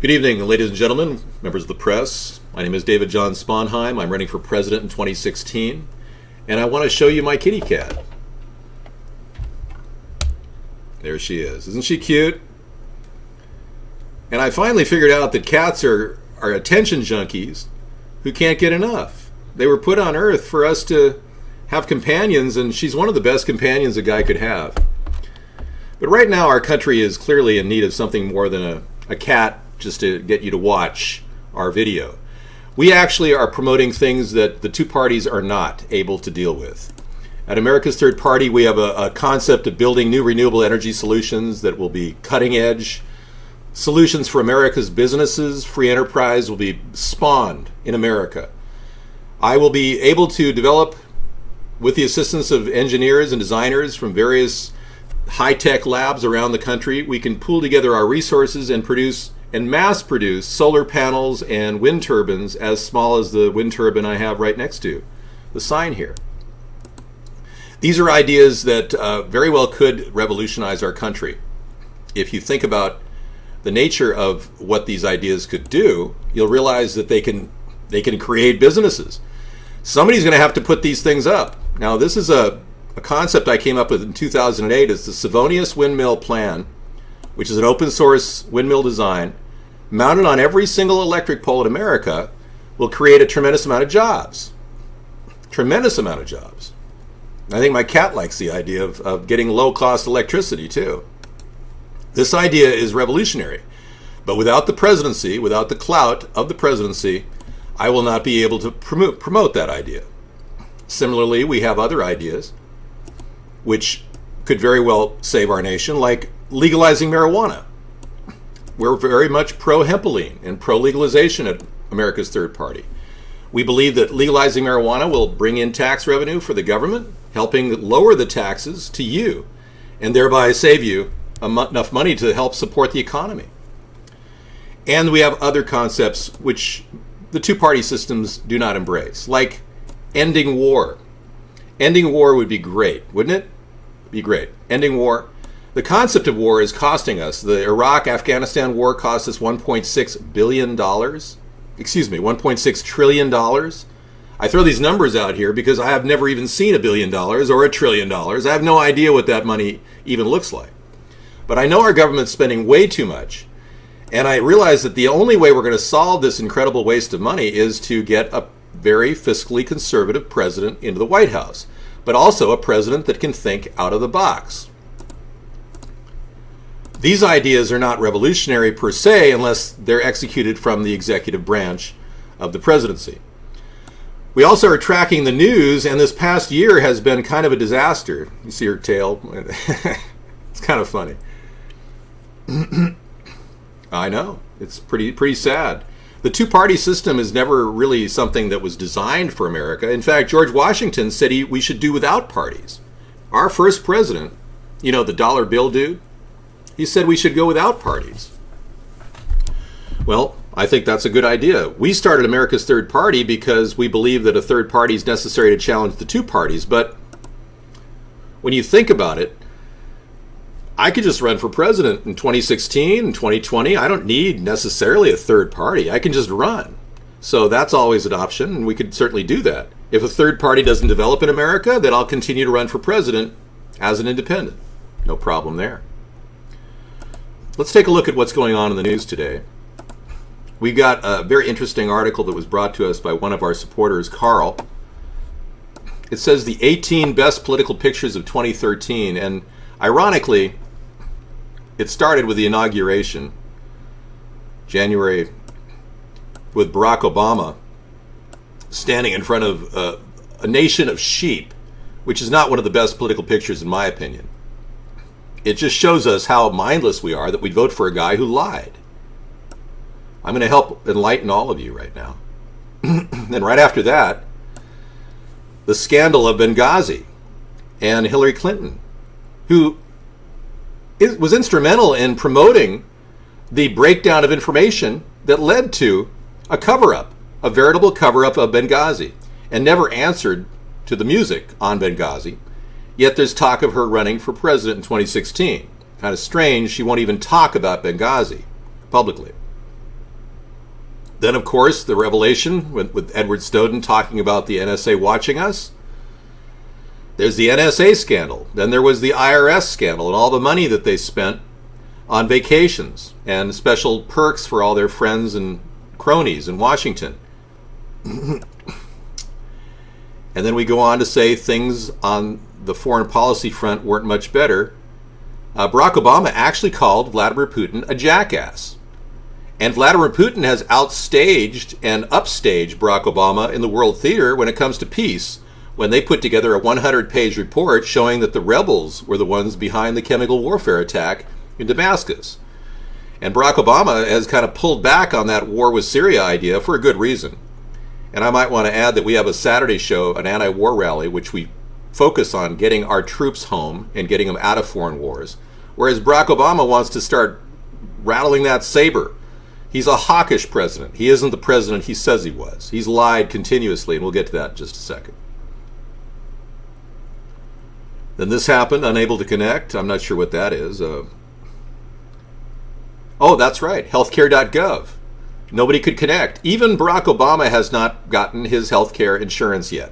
Good evening, ladies and gentlemen, members of the press. My name is David John Sponheim. I'm running for president in 2016, and I want to show you my kitty cat. There she is. Isn't she cute? And I finally figured out that cats are attention junkies who can't get enough. They were put on Earth for us to have companions, and she's one of the best companions a guy could have. But right now, our country is clearly in need of something more than a cat just to get you to watch our video. We actually are promoting things that the two parties are not able to deal with. At America's Third Party, we have a concept of building new renewable energy solutions that will be cutting edge. Solutions for America's businesses, free enterprise will be spawned in America. I will be able to develop, with the assistance of engineers and designers from various high-tech labs around the country, we can pool together our resources and produce and mass produce solar panels and wind turbines as small as the wind turbine I have right next to the sign here. These are ideas that very well could revolutionize our country. If you think about the nature of what these ideas could do, you'll realize that they can create businesses. Somebody's going to have to put these things up. Now, this is a concept I came up with in 2008. It's the Savonius Windmill Plan, which is an open source windmill design mounted on every single electric pole in America, will create a tremendous amount of jobs. Tremendous amount of jobs. I think my cat likes the idea of getting low-cost electricity, too. This idea is revolutionary. But without the presidency, without the clout of the presidency, I will not be able to promote that idea. Similarly, we have other ideas which could very well save our nation, like legalizing marijuana. We're very much pro-hempoline and pro-legalization at America's Third Party. We believe that legalizing marijuana will bring in tax revenue for the government, helping lower the taxes to you, and thereby save you enough money to help support the economy. And we have other concepts which the two-party systems do not embrace, like ending war. Ending war would be great, wouldn't it? Be great. Ending war. The concept of war is costing us. The Iraq-Afghanistan war cost us $1.6 billion. $1.6 trillion. I throw these numbers out here because I have never even seen $1 billion or $1 trillion. I have no idea what that money even looks like. But I know our government's spending way too much. And I realize that the only way we're going to solve this incredible waste of money is to get a very fiscally conservative president into the White House, but also a president that can think out of the box. These ideas are not revolutionary per se unless they're executed from the executive branch of the presidency. We also are tracking the news, and this past year has been kind of a disaster. You see her tail? It's kind of funny. I know. It's pretty sad. The two-party system is never really something that was designed for America. In fact, George Washington said we should do without parties. Our first president, the dollar bill dude, he said we should go without parties. Well, I think that's a good idea. We started America's Third Party because we believe that a third party is necessary to challenge the two parties. But when you think about it, I could just run for president in 2016 and 2020. I don't need necessarily a third party. I can just run. So that's always an option, and we could certainly do that. If a third party doesn't develop in America, then I'll continue to run for president as an independent. No problem there. Let's take a look at what's going on in the news today. We've got a very interesting article that was brought to us by one of our supporters, Carl. It says the 18 best political pictures of 2013, and ironically, it started with the inauguration, January, with Barack Obama standing in front of a nation of sheep, which is not one of the best political pictures in my opinion. It just shows us how mindless we are that we'd vote for a guy who lied. I'm going to help enlighten all of you right now. And right after that, the scandal of Benghazi and Hillary Clinton, who was instrumental in promoting the breakdown of information that led to a cover-up, a veritable cover-up of Benghazi, and never answered to the music on Benghazi. Yet there's talk of her running for president in 2016. Kind of strange, she won't even talk about Benghazi publicly. Then, of course, the revelation with Edward Snowden talking about the NSA watching us. There's the NSA scandal. Then there was the IRS scandal and all the money that they spent on vacations and special perks for all their friends and cronies in Washington. And then we go on to say things on the foreign policy front weren't much better. Barack Obama actually called Vladimir Putin a jackass. And Vladimir Putin has outstaged and upstaged Barack Obama in the world theater when it comes to peace, when they put together a 100-page report showing that the rebels were the ones behind the chemical warfare attack in Damascus. And Barack Obama has kind of pulled back on that war with Syria idea for a good reason. And I might want to add that we have a Saturday show, an anti-war rally, which we focus on getting our troops home and getting them out of foreign wars. Whereas Barack Obama wants to start rattling that saber. He's a hawkish president. He isn't the president he says he was. He's lied continuously, and we'll get to that in just a second. Then this happened, unable to connect. I'm not sure what that is. Oh, that's right, healthcare.gov. Nobody could connect. Even Barack Obama has not gotten his healthcare insurance yet.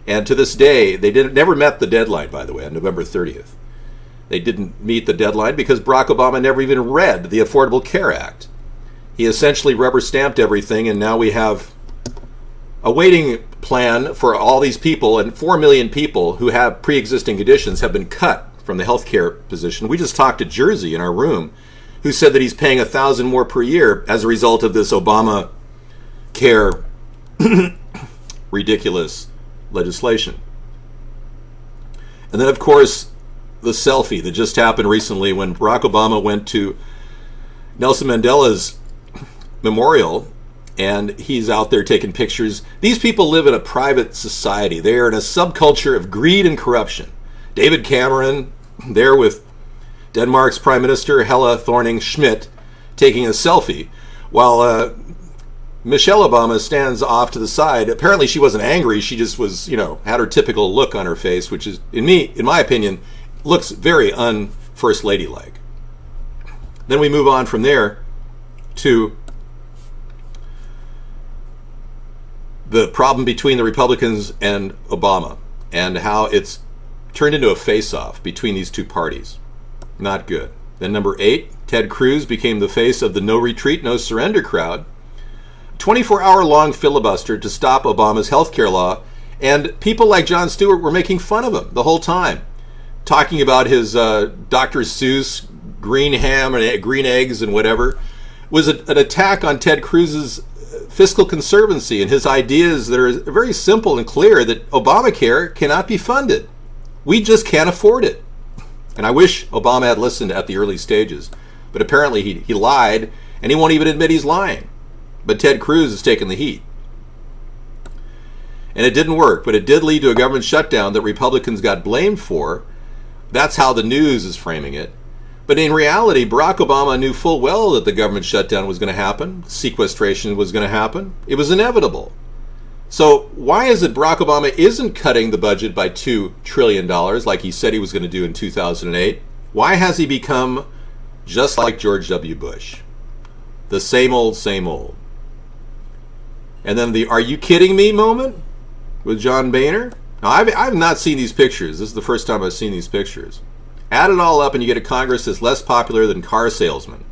And to this day, they never met the deadline, by the way, on November 30th. They didn't meet the deadline because Barack Obama never even read the Affordable Care Act. He essentially rubber-stamped everything, and now we have a waiting plan for all these people, and 4 million people who have pre-existing conditions have been cut from the healthcare position. We just talked to Jersey in our room, who said that he's paying $1,000 more per year as a result of this Obama care ridiculous legislation. And then, of course, the selfie that just happened recently when Barack Obama went to Nelson Mandela's memorial, and he's out there taking pictures. These people live in a private society. They are in a subculture of greed and corruption. David Cameron, there with Denmark's Prime Minister Helle Thorning-Schmidt, taking a selfie, while Michelle Obama stands off to the side. Apparently she wasn't angry. She just was, had her typical look on her face, which is, in my opinion, looks very un-First Lady-like. Then we move on from there to the problem between the Republicans and Obama and how it's turned into a face-off between these two parties. Not good. Then number 8, Ted Cruz became the face of the no retreat, no surrender crowd. 24-hour-long filibuster to stop Obama's health care law, and people like Jon Stewart were making fun of him the whole time, talking about his Dr. Seuss green ham and green eggs and whatever. Was an attack on Ted Cruz's fiscal conservancy and his ideas that are very simple and clear, that Obamacare cannot be funded. We just can't afford it. And I wish Obama had listened at the early stages. But apparently he lied, and he won't even admit he's lying. But Ted Cruz has taken the heat. And it didn't work, but it did lead to a government shutdown that Republicans got blamed for. That's how the news is framing it. But in reality, Barack Obama knew full well that the government shutdown was going to happen, sequestration was going to happen. It was inevitable. So why is it Barack Obama isn't cutting the budget by $2 trillion like he said he was going to do in 2008? Why has he become just like George W. Bush? The same old, same old. And then the "are you kidding me" moment with John Boehner. Now, I've not seen these pictures. This is the first time I've seen these pictures. Add it all up and you get a Congress that's less popular than car salesmen.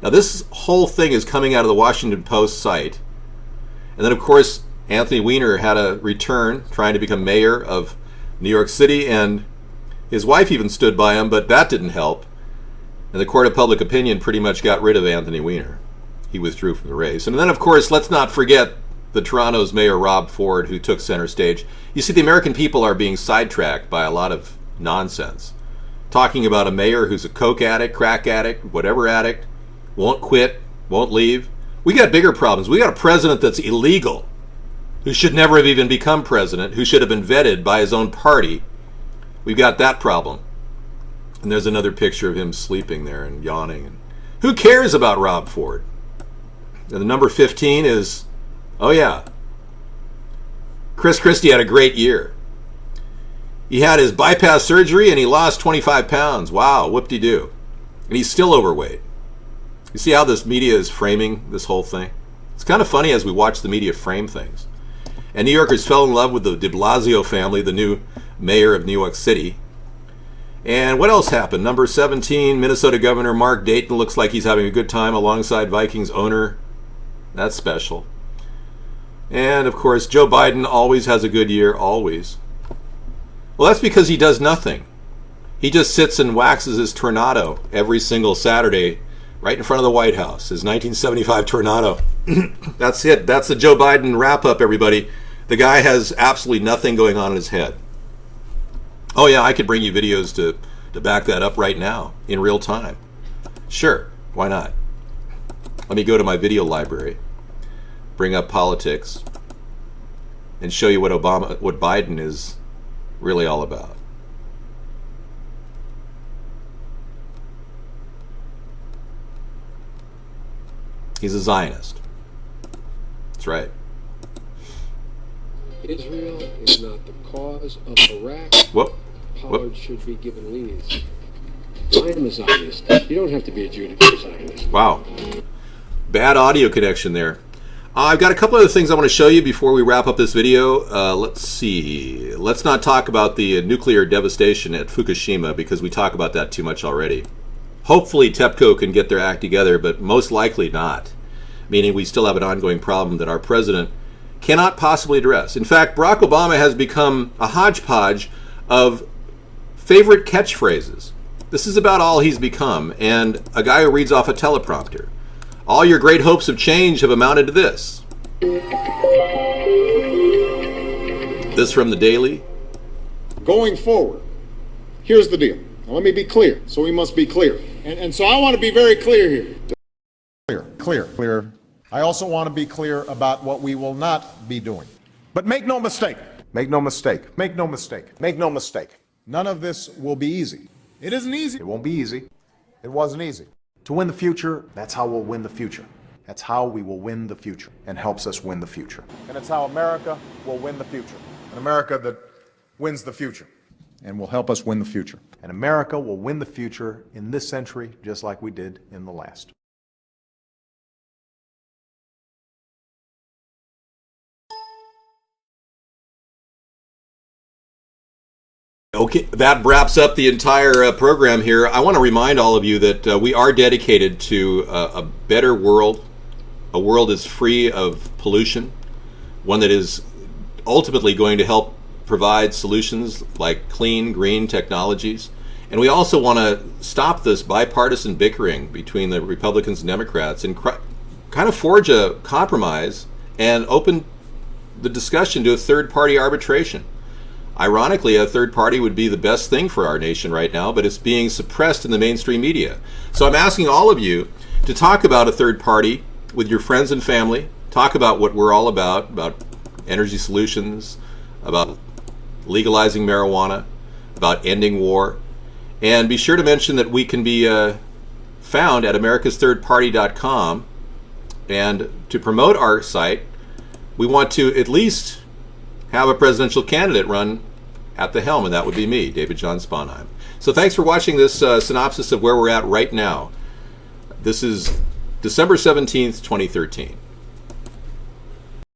Now, this whole thing is coming out of the Washington Post site. And then, of course, Anthony Weiner had a return trying to become mayor of New York City, and his wife even stood by him, but that didn't help. And the court of public opinion pretty much got rid of Anthony Weiner. He withdrew from the race. And then, of course, let's not forget the Toronto's Mayor Rob Ford, who took center stage. You see, the American people are being sidetracked by a lot of nonsense. Talking about a mayor who's a coke addict, crack addict, whatever addict, won't quit, won't leave. We got bigger problems. We got a president that's illegal, who should never have even become president, who should have been vetted by his own party. We've got that problem. And there's another picture of him sleeping there and yawning. And who cares about Rob Ford? And the number 15 is, oh yeah, Chris Christie had a great year. He had his bypass surgery and he lost 25 pounds. Wow, whoop-de-doo. And he's still overweight. You see how this media is framing this whole thing? It's kind of funny as we watch the media frame things. And New Yorkers fell in love with the de Blasio family, the new mayor of New York City. And what else happened? Number 17, Minnesota Governor Mark Dayton looks like he's having a good time alongside Vikings owner. That's special. And, of course, Joe Biden always has a good year, always. Well, that's because he does nothing. He just sits and waxes his tornado every single Saturday right in front of the White House, his 1975 tornado. That's it. That's the Joe Biden wrap-up, everybody. The guy has absolutely nothing going on in his head. Oh, yeah, I could bring you videos to back that up right now in real time. Sure, why not? Let me go to my video library, bring up politics, and show you what Biden is really all about. He's a Zionist. That's right. Israel is not the cause of Iraq. Pollard should be given leniency. I am a Zionist. You don't have to be a Jew to be a Zionist. Wow. Bad audio connection there. I've got a couple other things I want to show you before we wrap up this video. Let's see. Let's not talk about the nuclear devastation at Fukushima because we talk about that too much already. Hopefully TEPCO can get their act together, but most likely not. Meaning we still have an ongoing problem that our president cannot possibly address. In fact, Barack Obama has become a hodgepodge of favorite catchphrases. This is about all he's become, and a guy who reads off a teleprompter. All your great hopes of change have amounted to this. This from the Daily. Going forward, here's the deal. Now, let me be clear. So we must be clear. And so I want to be very clear here. Clear. I also want to be clear about what we will not be doing. But make no mistake. None of this will be easy. It isn't easy. It won't be easy. It wasn't easy. To win the future, that's how we'll win the future. That's how we will win the future and helps us win the future. And it's how America will win the future. An America that wins the future and will help us win the future. And America will win the future in this century just like we did in the last. Okay, that wraps up the entire program here. I want to remind all of you that we are dedicated to a better world, a world that's free of pollution, one that is ultimately going to help provide solutions like clean, green technologies. And we also want to stop this bipartisan bickering between the Republicans and Democrats and kind of forge a compromise and open the discussion to a third-party arbitration. Ironically, a third party would be the best thing for our nation right now, but it's being suppressed in the mainstream media. So I'm asking all of you to talk about a third party with your friends and family. Talk about what we're all about energy solutions, about legalizing marijuana, about ending war. And be sure to mention that we can be found at americasthirdparty.com. And to promote our site, we want to at least have a presidential candidate run at the helm, and that would be me, David John Sponheim. So thanks for watching this synopsis of where we're at right now. This is December 17th, 2013.